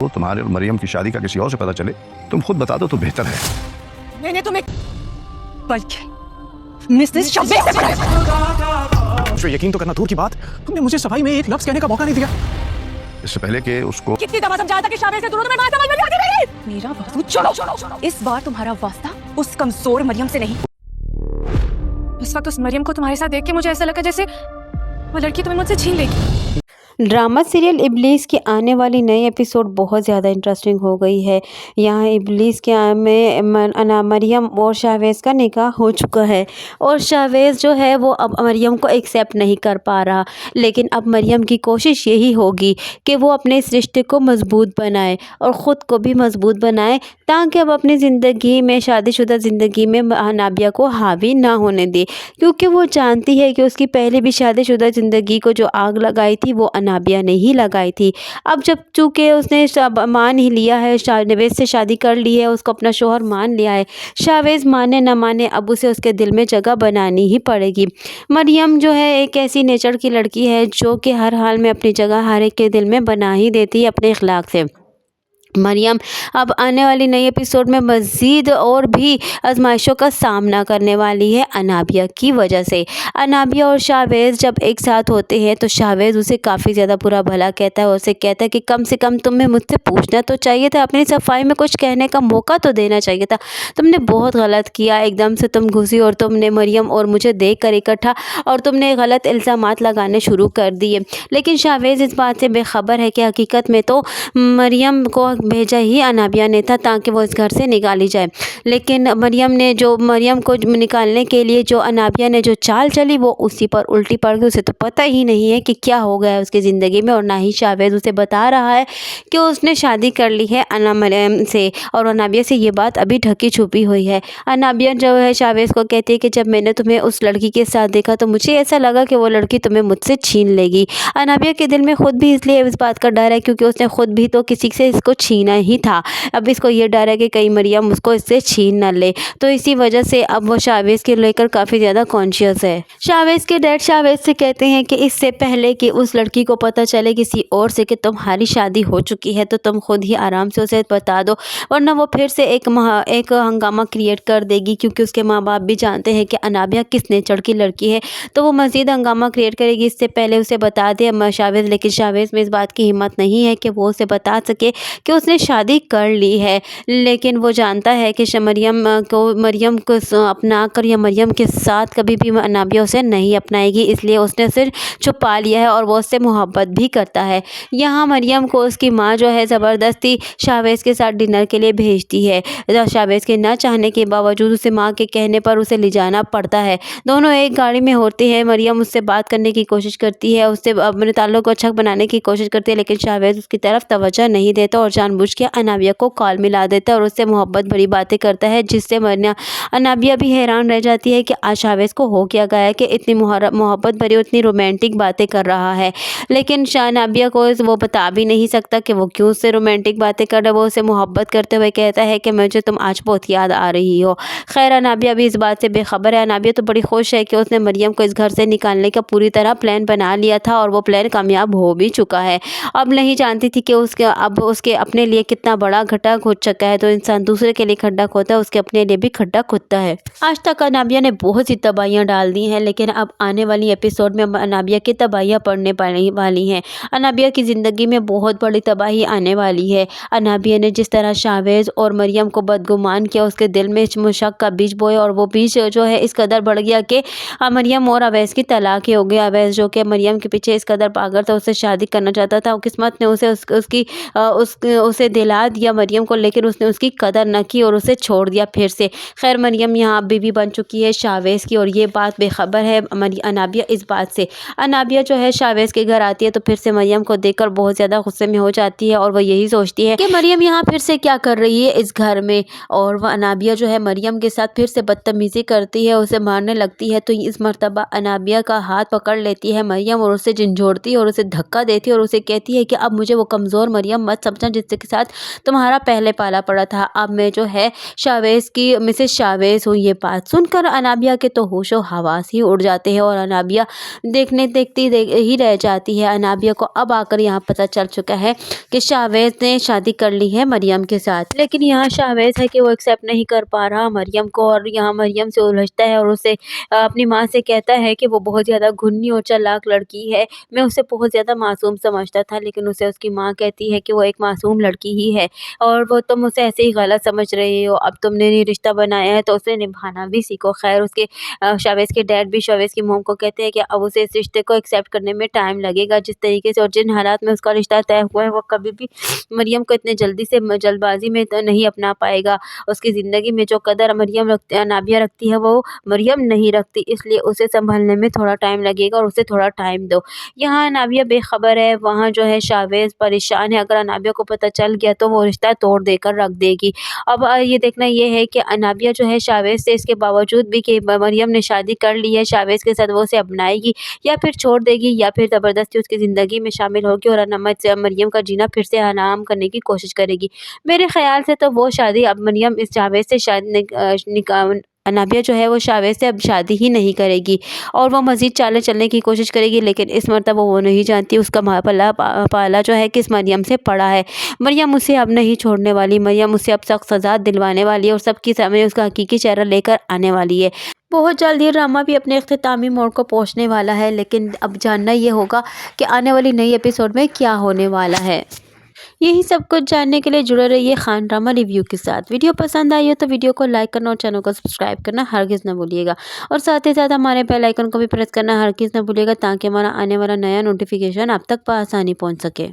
तो तुम्हारे और मरियम की शादी का किसी और से पता चले, तुम खुद बता दो तो बेहतर है। मैंने तुम्हें बल्कि मिसेस शब्बीर से पढ़ा। जो यकीन तो करना दूर की बात, तुमने मुझे सफाई में एक लफ्ज कहने का मौका नहीं दिया। इससे पहले कि उसको कितनी दफा समझाया था कि शामिर से दूर हो, तुम्हें बात समझ में नहीं आती मेरी। मेरा वसूल छोड़ो। इस बार तुम्हारा वास्ता उस कमजोर मरियम से नहीं। इस वक्त उस मरियम को तुम्हारे साथ देख के मुझे ऐसा लगा जैसे वो लड़की तुम्हें मुझसे छीन लेगी। ड्रामा सीरियल इब्लीस की आने वाली नई एपिसोड बहुत ज़्यादा इंटरेस्टिंग हो गई है। यहाँ इब्लीस के में मरियम और शाहवेज़ का निकाह हो चुका है और शाहवेज़ जो है वो अब मरियम को एक्सेप्ट नहीं कर पा रहा। लेकिन अब मरियम की कोशिश यही होगी कि वो अपने इस रिश्ते को मजबूत बनाए और ख़ुद को भी मजबूत बनाए, ताकि अब अपनी ज़िंदगी में, शादीशुदा ज़िंदगी में नाबिया को हावी ना होने दे, क्योंकि वो जानती है कि उसकी पहले भी शादीशुदा ज़िंदगी को जो आग लगाई थी वो नाबिया ने ही लगाई थी। अब जब चूँकि उसने मान ही लिया है, शाहवेज़ से शादी कर ली है, उसको अपना शोहर मान लिया है, शाहवेज़ माने न माने अब उसे उसके दिल में जगह बनानी ही पड़ेगी। मरियम जो है एक ऐसी नेचर की लड़की है जो कि हर हाल में अपनी जगह हर एक के दिल में बना ही देती है अपने इखलाक से। मरियम अब आने वाली नई एपिसोड में मज़ीद और भी आजमाइशों का सामना करने वाली है अनाबिया की वजह से। अनाबिया और शाहवेज़ जब एक साथ होते हैं तो शाहवेज़ उसे काफ़ी ज़्यादा बुरा भला कहता है और उसे कहता है कि कम से कम तुम्हें मुझसे पूछना तो चाहिए था, अपनी सफाई में कुछ कहने का मौका तो देना चाहिए था, तुमने बहुत गलत किया, एकदम से तुम घुसी और तुमने मरियम और मुझे देख कर इकट्ठा और तुमने गलत इल्ज़ामात लगाने शुरू कर दिए। लेकिन शाहवेज़ इस बात से बेखबर है कि हकीकत में तो मरियम को भेजा ही अनाबिया ने था ताकि वो इस घर से निकाली जाए। लेकिन मरियम को निकालने के लिए जो अनाबिया ने जो चाल चली वो उसी पर उल्टी पड़ गई। उसे तो पता ही नहीं है कि क्या हो गया है उसकी ज़िंदगी में, और ना ही शाहवेज़ उसे बता रहा है कि उसने शादी कर ली है मरियम से, और अनाबिया से ये बात अभी ढकी छुपी हुई है। अनाबिया जो है शाहवेज़ को कहती है कि जब मैंने तुम्हें उस लड़की के साथ देखा तो मुझे ऐसा लगा कि वो लड़की तुम्हें मुझसे छीन लेगी। अनाबिया के दिल में खुद भी इसलिए इस बात का डर है क्योंकि उसने खुद भी तो किसी से इसको छीना ही था। अब इसको ये डर है कि कहीं मरियम उसको इससे छीन न ले, तो इसी वजह से अब वो शाहवेज़ के लेकर काफ़ी ज़्यादा कॉन्शियस है। शाहवेज़ के डैड शाहवेज़ से कहते हैं कि इससे पहले कि उस लड़की को पता चले किसी और से कि तुम्हारी शादी हो चुकी है तो तुम खुद ही आराम से उसे बता दो, वरना वो फिर से एक हंगामा क्रिएट कर देगी, क्योंकि उसके माँ बाप भी जानते हैं कि अनाबिया किस नेचर की लड़की है, तो वो मज़ीद हंगामा क्रिएट करेगी। इससे पहले उसे बता दे शाहवेज़। लेकिन शाहवेज़ में इस बात की हिम्मत नहीं है कि वो उसे बता सके कि उसने शादी कर ली है। लेकिन वो जानता है कि मरियम को अपना कर या मरियम के साथ कभी भी अनाबिया उसे नहीं अपनाएगी, इसलिए उसने उसे छुपा लिया है और वो उससे मोहब्बत भी करता है। यहाँ मरियम को उसकी माँ जो है ज़बरदस्ती शाहवेज़ के साथ डिनर के लिए भेजती है। शाहवेज़ के ना चाहने के बावजूद उसे माँ के कहने पर उसे ले जाना पड़ता है। दोनों एक गाड़ी में होते हैं। मरियम उससे बात करने की कोशिश करती है, उससे अपने ताल्लुक़ को अच्छा बनाने की कोशिश करती है, लेकिन शाहवेज़ उसकी तरफ तवज्जो नहीं देता और जानबूझ के अनाबिया को कॉल मिला देता है और उससे मोहब्बत भरी बातें करता है, जिससे अनाबिया भी हैरान रह जाती है कि आज शाहवेज़ को हो क्या गया है कि इतनी मोहब्बत भरी और इतनी रोमांटिक बातें कर रहा है। लेकिन अनाबिया को वो बता भी नहीं सकता कि वो क्यों उससे रोमांटिक बातें कर रहा है। वो उसे मोहब्बत करते हुए कहता है कि मुझे तुम आज बहुत याद आ रही हो। खैर अनाबिया भी इस बात से बेखबर है। अनाबिया तो बड़ी खुश है कि उसने मरियम को इस घर से निकालने का पूरी तरह प्लान बना लिया था और वो प्लान कामयाब हो भी चुका है। अब नहीं जानती थी कि उसके अपने लिए कितना बड़ा खड्डा खोद चुका है। तो इंसान दूसरे के लिए खड्डा खोदता है, उसके अपने लिए भी खड्डा खोदता है। आज तक अनाबिया ने बहुत सी तबाहियां डाल दी हैं, लेकिन अब आने वाली एपिसोड में अनाबिया की तबाहियां पड़ने वाली हैं। अनाबिया की ज़िंदगी में बहुत बड़ी तबाही आने वाली है। अनाबिया ने जिस तरह शाहवेज़ और मरियम को बदगुमान किया, उसके दिल में शक का बीज बोया और वो बीज जो है इस कदर बढ़ गया कि मरियम और अवैस की तलाक ही हो गई। अवैस जो कि मरियम के पीछे इस कदर पागल था, उससे शादी करना चाहता था। किस्मत ने उसे दिला दिया मरियम को, लेकिन उसने उसकी कदर न की और उसे छोड़ दिया फिर से। खैर मरियम यहाँ बीवी बन चुकी है शाहवेज़ की और ये बात बेखबर है अनाबिया इस बात से। अनाबिया जो है शाहवेज़ के घर आती है तो फिर से मरियम को देखकर बहुत ज़्यादा गुस्से में हो जाती है और वह यही सोचती है कि मरियम यहाँ फिर से क्या कर रही है इस घर में, और वह अनाबिया जो है मरियम के साथ फिर से बदतमीज़ी करती है, उसे मारने लगती है। तो इस मर्तबा अनाबिया का हाथ पकड़ लेती है मरियम और उसे झंझोड़ती है और उसे धक्का देती है और उसे कहती है कि अब मुझे वो कमज़ोर मरियम मत समझना जिससे के साथ तुम्हारा पहले पाला पड़ा था। अब मैं जो है शावेज़ की मिसेस शावेज़ हूँ। ये बात सुनकर अनाबिया के तो होशो हवास ही उड़ जाते हैं और अनाबिया देखती ही रह जाती है। अनाबिया को अब आकर यहाँ पता चल चुका है कि शावेज़ ने शादी कर ली है मरियम के साथ, लेकिन यहाँ शावेज़ है कि वो एक्सेप्ट नहीं कर पा रहा मरियम को, और यहाँ मरियम से उलझता है और उसे अपनी माँ से कहता है कि वो बहुत ज़्यादा घुन्नी और चालाक लड़की है। मैं उसे बहुत ज़्यादा मासूम समझता था, लेकिन उसे उसकी माँ कहती है कि वो एक मासूम लड़की ही है और वो तुम उसे ऐसे ही गलत समझ रहे हो। अब तुमने ये रिश्ता बनाया है तो उसे निभाना भी सीखो। खैर उसके शावेज़ के डैड भी शावेज़ की मॉम को कहते हैं कि अब उसे इस रिश्ते को एक्सेप्ट करने में टाइम लगेगा। जिस तरीके से और जिन हालात में उसका रिश्ता तय हुआ है, वो कभी भी मरियम को इतने जल्दी से जल्दबाजी में तो नहीं अपना पाएगा। उसकी ज़िंदगी में जो कदर अनाबिया रखती है वो मरियम नहीं रखती, इसलिए उसे संभलने में थोड़ा टाइम लगेगा और उसे थोड़ा टाइम दो। यहाँ अनाबिया बेखबर है, वहाँ जो है शावेज़ परेशान है। अगर अनाबिया को पता चल गया तो वो रिश्ता तोड़ देकर रख देगी। अब ये देखना ये है कि अनाबिया जो है शावेज़ से इसके बावजूद भी कि मरियम ने शादी कर ली है शावेज़ के साथ, वो उसे अपनाएगी या फिर छोड़ देगी या फिर ज़बरदस्ती उसकी ज़िंदगी में शामिल होगी और मरियम का जीना फिर से हराम करने की कोशिश करेगी। मेरे ख़्याल से तो वो शादी अब मरियम इस जावेद से अनाबिया जो है वो शावेज़ से अब शादी ही नहीं करेगी और वो मज़ीद चालें चलने की कोशिश करेगी, लेकिन इस मर्तबा वो नहीं जानती उसका पाला जो है किस मरियम से पड़ा है। मरियम उसे अब नहीं छोड़ने वाली, मरियम उसे अब सख्त सज़ा दिलवाने वाली है और सबके सामने उसका हकीकी चेहरा लेकर आने वाली है। बहुत जल्द ये ड्रामा भी अपने इख्तितामी मोड़ को पहुंचने वाला है, लेकिन अब जानना ये होगा कि आने वाली नई एपिसोड में क्या होने वाला है। यही सब कुछ जानने के लिए जुड़े रहिए खान ड्रामा रिव्यू के साथ। वीडियो पसंद आई हो तो वीडियो को लाइक करना और चैनल को सब्सक्राइब करना हरगिज़ न भूलिएगा और साथ ही साथ हमारे बेल आइकन को भी प्रेस करना हरगिज़ न भूलिएगा, ताकि हमारा आने वाला नया नोटिफिकेशन आप तक आसानी पहुंच सके।